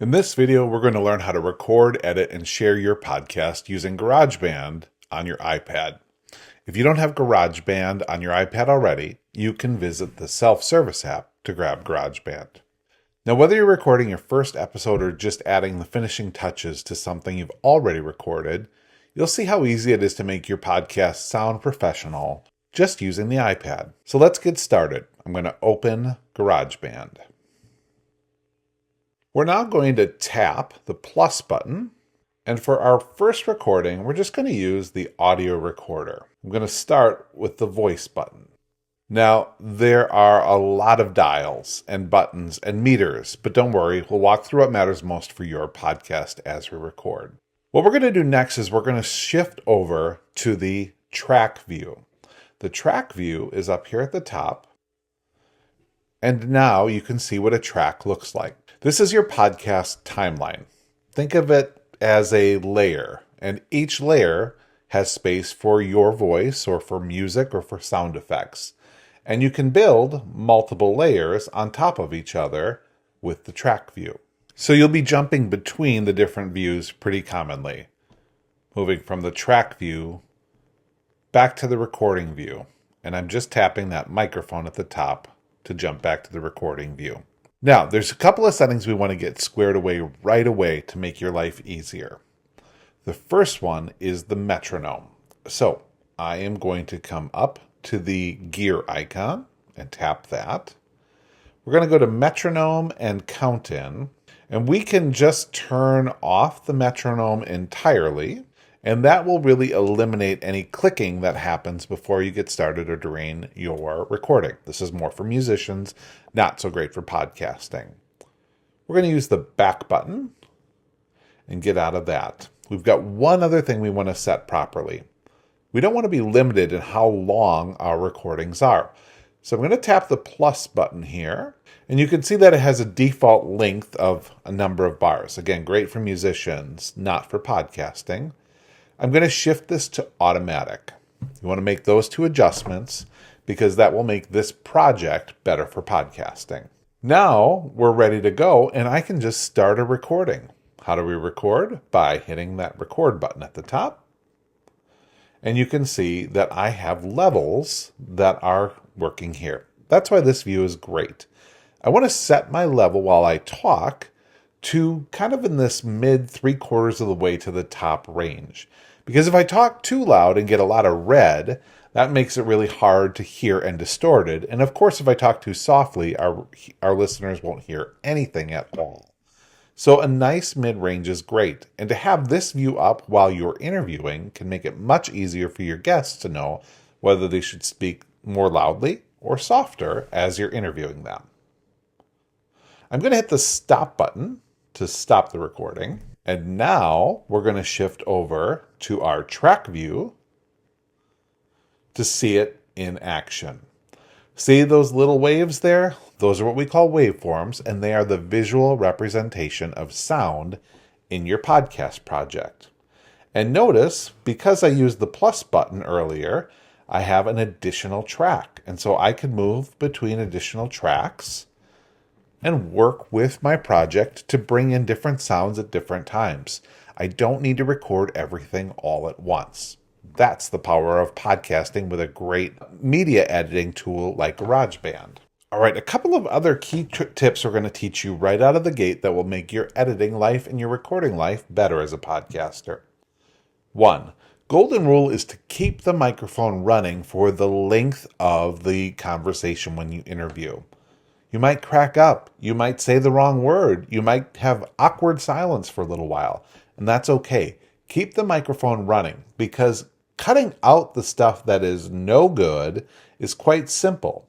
In this video, we're going to learn how to record, edit, and share your podcast using Garageband on your iPad. If you don't have Garageband on your iPad already, you can visit the self-service app to grab Garageband. Now, whether you're recording your first episode or just adding the finishing touches to something you've already recorded, you'll see how easy it is to make your podcast sound professional just using the iPad. So let's get started. I'm going to open Garageband. We're now going to tap the plus button, and for our first recording, we're just going to use the audio recorder. I'm going to start with the voice button. Now, there are a lot of dials and buttons and meters, but don't worry, we'll walk through what matters most for your podcast as we record. What we're going to do next is we're going to shift over to the track view. The track view is up here at the top, and now you can see what a track looks like. This is your podcast timeline. Think of it as a layer, and each layer has space for your voice or for music or for sound effects. And you can build multiple layers on top of each other with the track view. So you'll be jumping between the different views pretty commonly, moving from the track view back to the recording view. And I'm just tapping that microphone at the top to jump back to the recording view. Now, there's a couple of settings we want to get squared away right away to make your life easier. The first one is the metronome. So I am going to come up to the gear icon and tap that. We're going to go to metronome and count in, and we can just turn off the metronome entirely, and that will really eliminate any clicking that happens before you get started or during your recording. This is more for musicians, not so great for podcasting. We're going to use the back button and get out of that. We've got one other thing we want to set properly. We don't want to be limited in how long our recordings are. So I'm going to tap the plus button here, and you can see that it has a default length of a number of bars. Again, great for musicians, not for podcasting. I'm going to shift this to automatic. You want to make those two adjustments because that will make this project better for podcasting. Now we're ready to go, and I can just start a recording. How do we record? By hitting that record button at the top. And you can see that I have levels that are working here. That's why this view is great. I want to set my level while I talk to kind of in this mid 3/4 of the way to the top range. Because if I talk too loud and get a lot of red, that makes it really hard to hear and distorted. And of course, if I talk too softly, our listeners won't hear anything at all. So a nice mid-range is great. And to have this view up while you're interviewing can make it much easier for your guests to know whether they should speak more loudly or softer as you're interviewing them. I'm going to hit the stop button to stop the recording. And now we're going to shift over to our track view to see it in action. See those little waves there? Those are what we call waveforms, and they are the visual representation of sound in your podcast project. And notice, because I used the plus button earlier, I have an additional track. And so I can move between additional tracks and work with my project to bring in different sounds at different times. I don't need to record everything all at once. That's the power of podcasting with a great media editing tool like GarageBand. All right, a couple of other key tips we're going to teach you right out of the gate that will make your editing life and your recording life better as a podcaster. 1. Golden rule is to keep the microphone running for the length of the conversation when you interview. You might crack up. You might say the wrong word. You might have awkward silence for a little while, and that's okay. Keep the microphone running because cutting out the stuff that is no good is quite simple.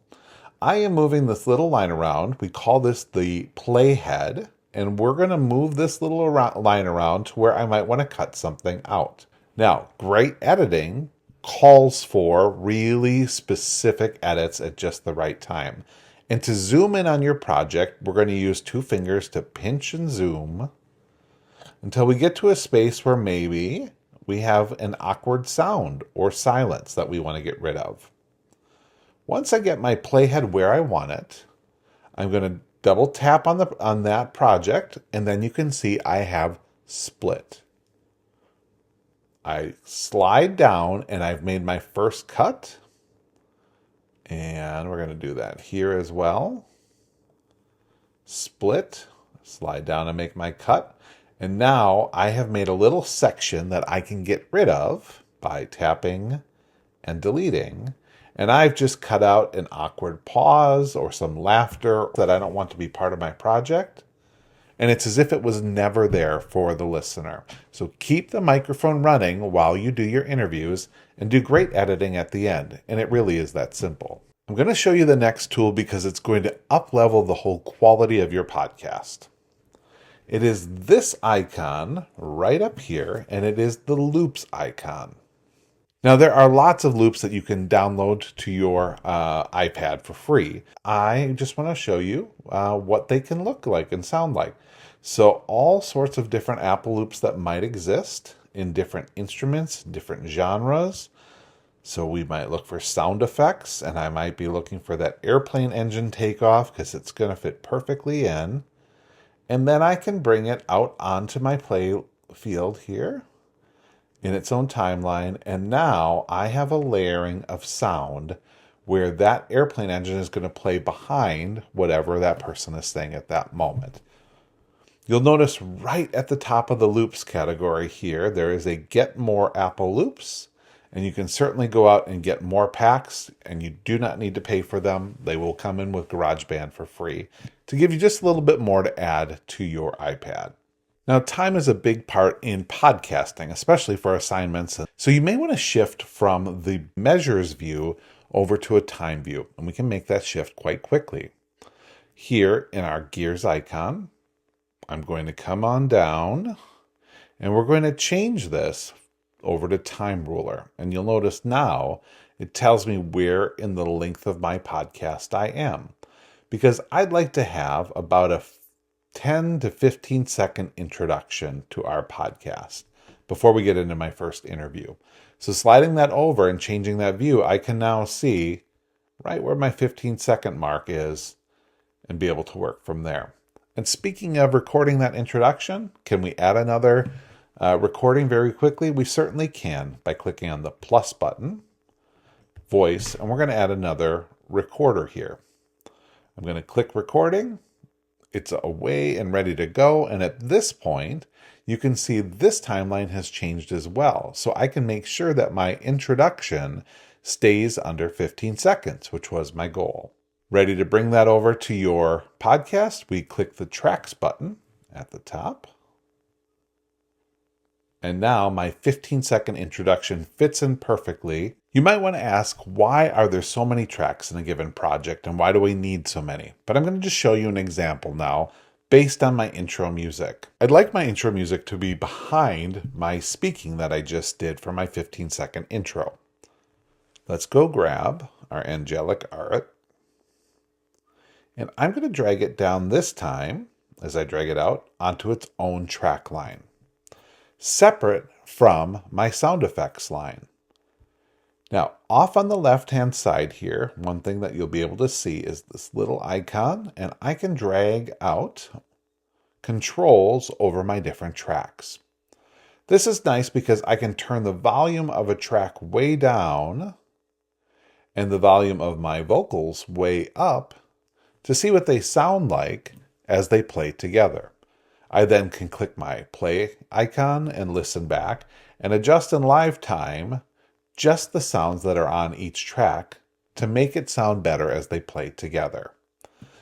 I am moving this little line around. We call this the playhead, and we're going to move this little line around to where I might want to cut something out. Now, great editing calls for really specific edits at just the right time. And to zoom in on your project, we're going to use 2 fingers to pinch and zoom until we get to a space where maybe we have an awkward sound or silence that we want to get rid of. Once I get my playhead where I want it, I'm going to double tap on that project, and then you can see I have split. I slide down and I've made my first cut. And we're going to do that here as well. Split, slide down and make my cut. And now I have made a little section that I can get rid of by tapping and deleting. And I've just cut out an awkward pause or some laughter that I don't want to be part of my project. And it's as if it was never there for the listener. So keep the microphone running while you do your interviews and do great editing at the end. And it really is that simple. I'm going to show you the next tool because it's going to up-level the whole quality of your podcast. It is this icon right up here, and it is the loops icon. Now, there are lots of loops that you can download to your iPad for free. I just want to show you what they can look like and sound like. So all sorts of different Apple loops that might exist in different instruments, different genres. So we might look for sound effects, and I might be looking for that airplane engine takeoff because it's going to fit perfectly in. And then I can bring it out onto my play field here in its own timeline, and now I have a layering of sound where that airplane engine is going to play behind whatever that person is saying at that moment. You'll notice right at the top of the loops category here, there is a Get More Apple Loops, and you can certainly go out and get more packs, and you do not need to pay for them. They will come in with Garageband for free to give you just a little bit more to add to your iPad. Now, time is a big part in podcasting, especially for assignments. So you may want to shift from the measures view over to a time view, and we can make that shift quite quickly. Here in our gears icon, I'm going to come on down, and we're going to change this over to time ruler. And you'll notice now it tells me where in the length of my podcast I am, because I'd like to have about a 10 to 15 second introduction to our podcast before we get into my first interview. So sliding that over and changing that view, I can now see right where my 15-second mark is and be able to work from there. And speaking of recording that introduction, can we add another recording very quickly? We certainly can by clicking on the plus button, voice, and we're going to add another recorder here. I'm going to click recording. It's away and ready to go. And at this point, you can see this timeline has changed as well. So I can make sure that my introduction stays under 15 seconds, which was my goal. Ready to bring that over to your podcast? We click the tracks button at the top. And now my 15-second introduction fits in perfectly. You might want to ask, why are there so many tracks in a given project and why do we need so many? But I'm going to just show you an example now based on my intro music. I'd like my intro music to be behind my speaking that I just did for my 15-second intro. Let's go grab our angelic art. And I'm going to drag it down this time, as I drag it out, onto its own track line, separate from my sound effects line. Now, off on the left-hand side here, one thing that you'll be able to see is this little icon, and I can drag out controls over my different tracks. This is nice because I can turn the volume of a track way down and the volume of my vocals way up to see what they sound like as they play together. I then can click my play icon and listen back and adjust in live time just the sounds that are on each track to make it sound better as they play together.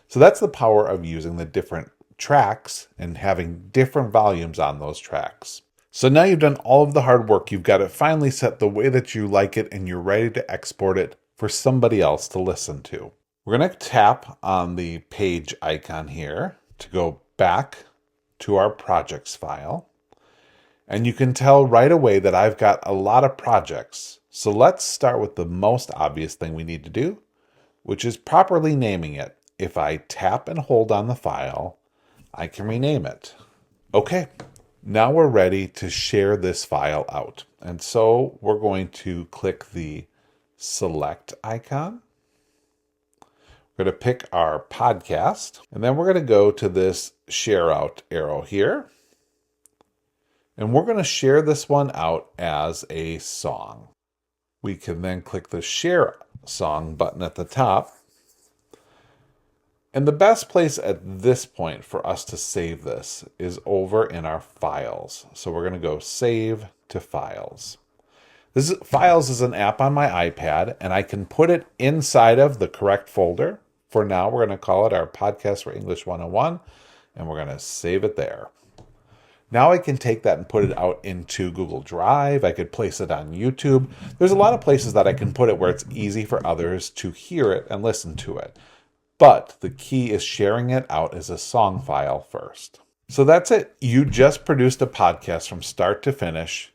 So that's the power of using the different tracks and having different volumes on those tracks. So now you've done all of the hard work. You've got it finally set the way that you like it, and you're ready to export it for somebody else to listen to. We're going to tap on the page icon here to go back to our projects file. And you can tell right away that I've got a lot of projects. So let's start with the most obvious thing we need to do, which is properly naming it. If I tap and hold on the file, I can rename it. Okay, now we're ready to share this file out. And so we're going to click the select icon. We're We're going to pick our podcast, and then we're going to go to this share out arrow here. And we're going to share this one out as a song. We can then click the share song button at the top. And the best place at this point for us to save this is over in our files. So we're going to go save to files. Files is an app on my iPad, and I can put it inside of the correct folder. For now, we're going to call it our Podcast for English 101, and we're going to save it there. Now I can take that and put it out into Google Drive. I could place it on YouTube. There's a lot of places that I can put it where it's easy for others to hear it and listen to it. But the key is sharing it out as a song file first. So that's it. You just produced a podcast from start to finish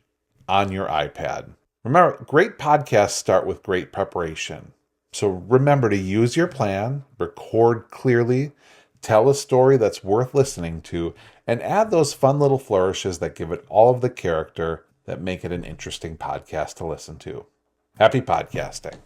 on your iPad. Remember, great podcasts start with great preparation. So remember to use your plan, record clearly, tell a story that's worth listening to, and add those fun little flourishes that give it all of the character that make it an interesting podcast to listen to. Happy podcasting.